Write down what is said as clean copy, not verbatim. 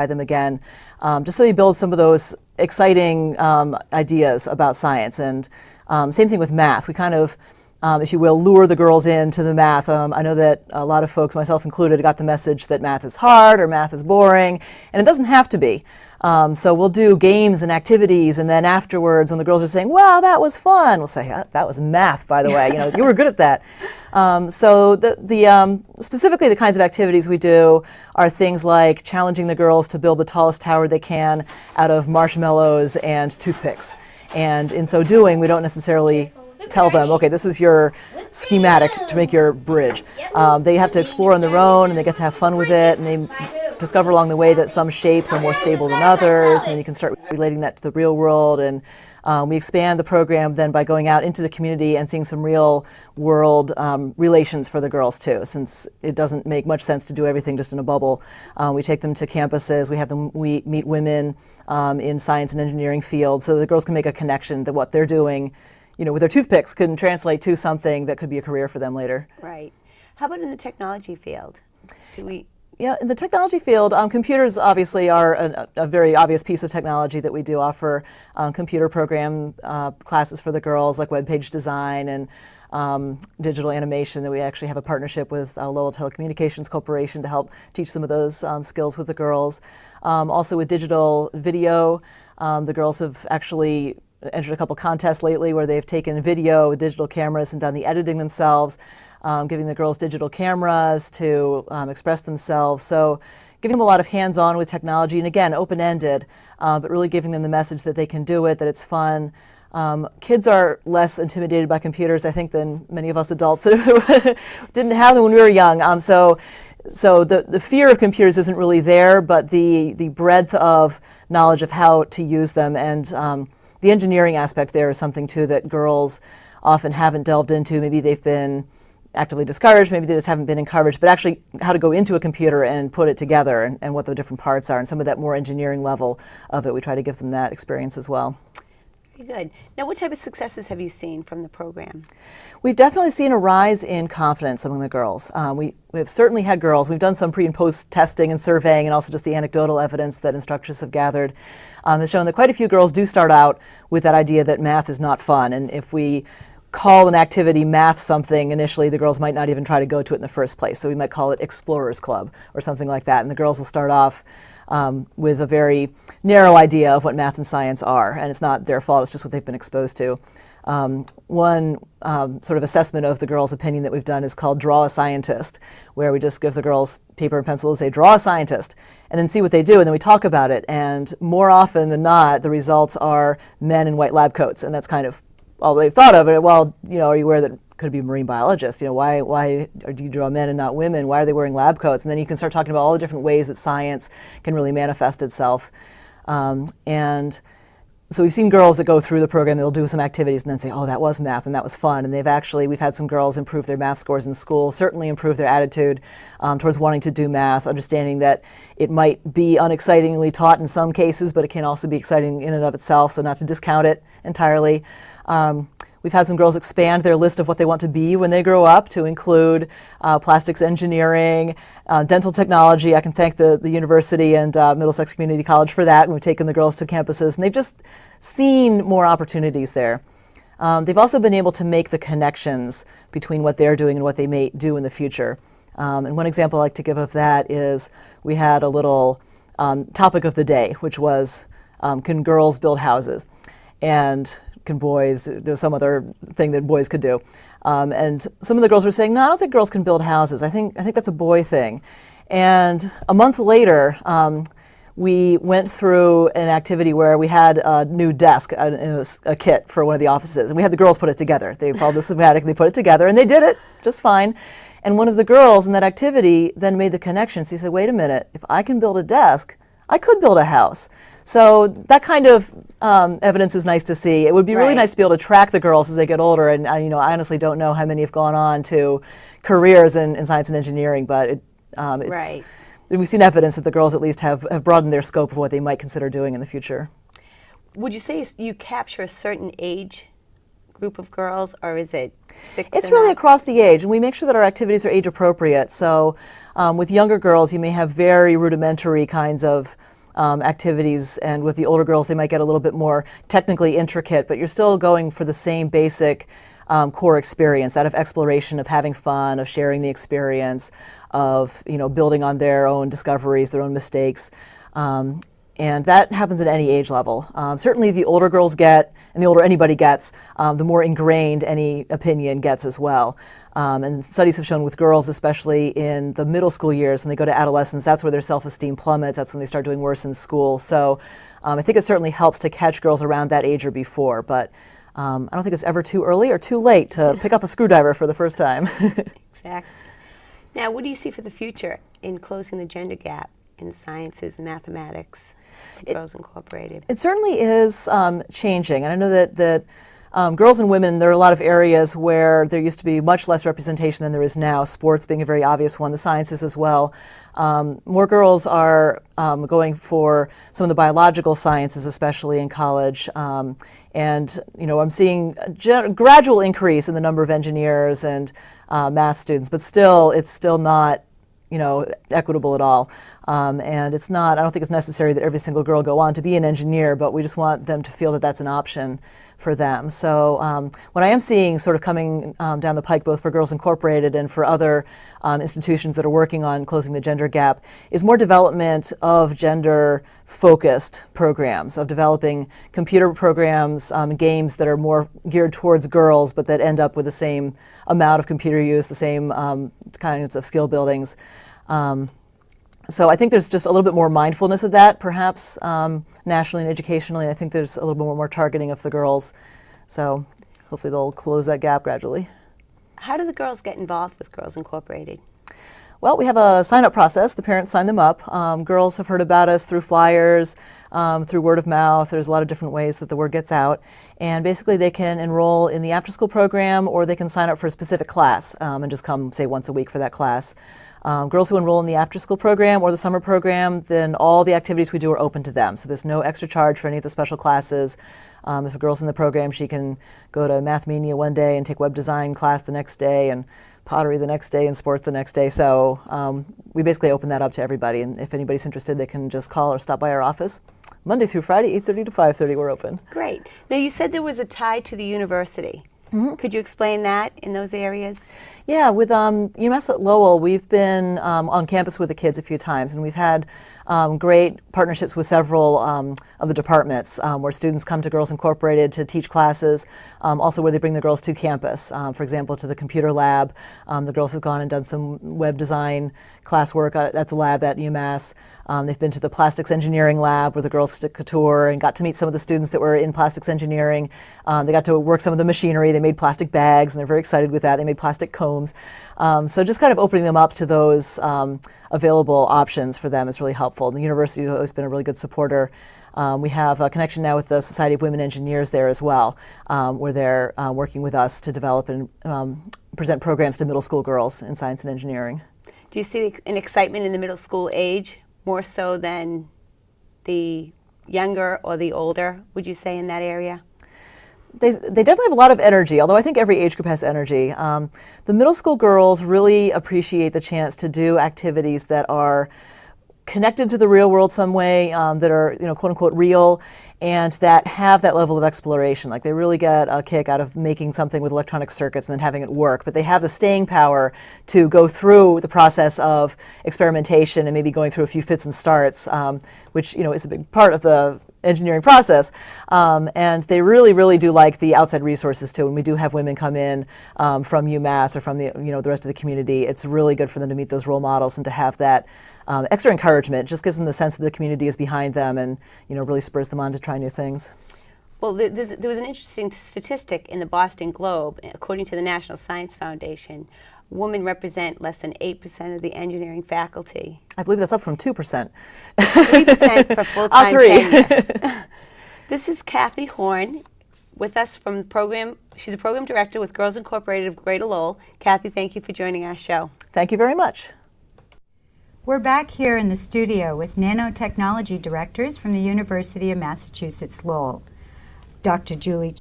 them again, just so they build some of those exciting ideas about science. And same thing with math. We kind of, if you will, lure the girls into the math. I know that a lot of folks, myself included, got the message that math is hard or math is boring, and it doesn't have to be. So we'll do games and activities, and then afterwards, when the girls are saying, "Wow, that was fun," we'll say, "That was math, by the way. You know, you were good at that." So specifically the kinds of activities we do are things like challenging the girls to build the tallest tower they can out of marshmallows and toothpicks. And in so doing, we don't necessarily tell them, okay, this is your schematic to make your bridge. They have to explore on their own, and they get to have fun with it, and they discover along the way that some shapes are more stable than others, and then you can start relating that to the real world. And we expand the program then by going out into the community and seeing some real world relations for the girls too, since it doesn't make much sense to do everything just in a bubble. We take them to campuses, we meet women in science and engineering fields, so the girls can make a connection that what they're doing, you know, with their toothpicks can translate to something that could be a career for them later. Right. How about in the technology field? Yeah, in the technology field, computers obviously are a very obvious piece of technology that we do offer. Computer program classes for the girls, like web page design and digital animation, that we actually have a partnership with Lowell Telecommunications Corporation to help teach some of those skills with the girls. Also with digital video, the girls have actually entered a couple contests lately where they've taken video with digital cameras and done the editing themselves. Giving the girls digital cameras to express themselves. So giving them a lot of hands-on with technology, and again, open-ended, but really giving them the message that they can do it, that it's fun. Kids are less intimidated by computers, I think, than many of us adults that didn't have them when we were young. So the fear of computers isn't really there, but the breadth of knowledge of how to use them, and the engineering aspect there is something, too, that girls often haven't delved into. Maybe they've been actively discouraged, maybe they just haven't been encouraged, but actually how to go into a computer and put it together, and what the different parts are, and some of that more engineering level of it. We try to give them that experience as well. Very good. Now, what type of successes have you seen from the program? We've definitely seen a rise in confidence among the girls. We've certainly had girls, we've done some pre and post testing and surveying, and also just the anecdotal evidence that instructors have gathered has shown that quite a few girls do start out with that idea that math is not fun, and if we call an activity math something, initially the girls might not even try to go to it in the first place. So we might call it Explorers Club or something like that. And the girls will start off with a very narrow idea of what math and science are. And it's not their fault, it's just what they've been exposed to. One sort of assessment of the girls' opinion that we've done is called Draw a Scientist, where we just give the girls paper and pencil and say, draw a scientist, and then see what they do, and then we talk about it. And more often than not, the results are men in white lab coats, and that's kind of all they've thought of it. Well, you know, are you aware that could be a marine biologist? You know, why do you draw men and not women? Why are they wearing lab coats? And then you can start talking about all the different ways that science can really manifest itself. And so we've seen girls that go through the program, they'll do some activities and then say, oh, that was math and that was fun. And we've had some girls improve their math scores in school, certainly improve their attitude towards wanting to do math, understanding that it might be unexcitingly taught in some cases, but it can also be exciting in and of itself, so not to discount it entirely. We've had some girls expand their list of what they want to be when they grow up to include plastics engineering, dental technology. I can thank the university and Middlesex Community College for that. And we've taken the girls to campuses, and they've just seen more opportunities there. They've also been able to make the connections between what they're doing and what they may do in the future. And one example I like to give of that is we had a little topic of the day, which was, can girls build houses? And can boys, there's some other thing that boys could do. And some of the girls were saying, no, I don't think girls can build houses. I think that's a boy thing. And a month later, we went through an activity where we had a new desk, a kit for one of the offices, and we had the girls put it together. They followed the schematic, and they put it together, and they did it just fine. And one of the girls in that activity then made the connection. So he said, wait a minute, if I can build a desk, I could build a house. So that kind of evidence is nice to see. It would be really nice to be able to track the girls as they get older, and I honestly don't know how many have gone on to careers in science and engineering, but we've seen evidence that the girls at least have broadened their scope of what they might consider doing in the future. Would you say you capture a certain age group of girls, or is it 6 It's and really up? across the age, and we make sure that our activities are age appropriate. So with younger girls, you may have very rudimentary kinds of activities, and with the older girls, they might get a little bit more technically intricate, but you're still going for the same basic core experience, that of exploration, of having fun, of sharing the experience, of building on their own discoveries, their own mistakes. And that happens at any age level. Certainly the older girls get, and the older anybody gets, the more ingrained any opinion gets as well. And studies have shown with girls, especially in the middle school years, when they go to adolescence, that's where their self-esteem plummets, that's when they start doing worse in school. So I think it certainly helps to catch girls around that age or before, but I don't think it's ever too early or too late to pick up a screwdriver for the first time. Exactly. Now, what do you see for the future in closing the gender gap in sciences and mathematics? Girls Incorporated. It certainly is changing, and I know that girls and women, there are a lot of areas where there used to be much less representation than there is now, sports being a very obvious one, the sciences as well. More girls are going for some of the biological sciences, especially in college, and I'm seeing a gradual increase in the number of engineers and math students, but it's still not equitable at all. And it's not, I don't think it's necessary that every single girl go on to be an engineer, but we just want them to feel that that's an option for them. So what I am seeing sort of coming down the pike, both for Girls Incorporated and for other institutions that are working on closing the gender gap, is more development of gender-focused programs, of developing computer programs, games that are more geared towards girls, but that end up with the same amount of computer use, the same kinds of skill buildings. So I think there's just a little bit more mindfulness of that, perhaps, nationally and educationally. I think there's a little bit more targeting of the girls. So hopefully they'll close that gap gradually. How do the girls get involved with Girls Incorporated? Well, we have a sign-up process. The parents sign them up. Girls have heard about us through flyers, through word of mouth. There's a lot of different ways that the word gets out. And basically they can enroll in the after-school program, or they can sign up for a specific class and just come, say, once a week for that class. Girls who enroll in the after-school program or the summer program, then all the activities we do are open to them. So there's no extra charge for any of the special classes. If a girl's in the program, she can go to Math Mania one day and take web design class the next day, and pottery the next day, and sports the next day. So we basically open that up to everybody. And if anybody's interested, they can just call or stop by our office. Monday through Friday, 8:30 to 5:30, we're open. Great. Now, you said there was a tie to the university. Mm-hmm. Could you explain that in those areas? Yeah, with Umass at Lowell, we've been on campus with the kids a few times, and we've had great partnerships with several of the departments where students come to Girls Incorporated to teach classes, also where they bring the girls to campus. For example, to the computer lab. The girls have gone and done some web design classwork at the lab at Umass. They've been to the plastics engineering lab where the girls took a tour and got to meet some of the students that were in plastics engineering. They got to work some of the machinery. They made plastic bags, and they're very excited with that. They made plastic combs. So just kind of opening them up to those available options for them is really helpful. The university has always been a really good supporter. We have a connection now with the Society of Women Engineers there as well, where they're working with us to develop and present programs to middle school girls in science and engineering. Do you see an excitement in the middle school age, more so than the younger or the older, would you say, in that area? They definitely have a lot of energy, although I think every age group has energy. The middle school girls really appreciate the chance to do activities that are connected to the real world some way, that are, quote unquote real, and that have that level of exploration. Like, they really get a kick out of making something with electronic circuits and then having it work, but they have the staying power to go through the process of experimentation and maybe going through a few fits and starts, which, is a big part of the engineering process. And they really, really do like the outside resources too. And we do have women come in from UMass or from the, the rest of the community. It's really good for them to meet those role models and to have that extra encouragement. It just gives them the sense that the community is behind them, and really spurs them on to try new things. Well, there was an interesting statistic in the Boston Globe. According to the National Science Foundation, women represent less than 8% of the engineering faculty. I believe that's up from 2%. 3% for full-time tenure. This is Kathy Horn with us from the program. She's a program director with Girls Incorporated of Greater Lowell. Kathy, thank you for joining our show. Thank you very much. We're back here in the studio with nanotechnology directors from the University of Massachusetts Lowell, Dr. Julie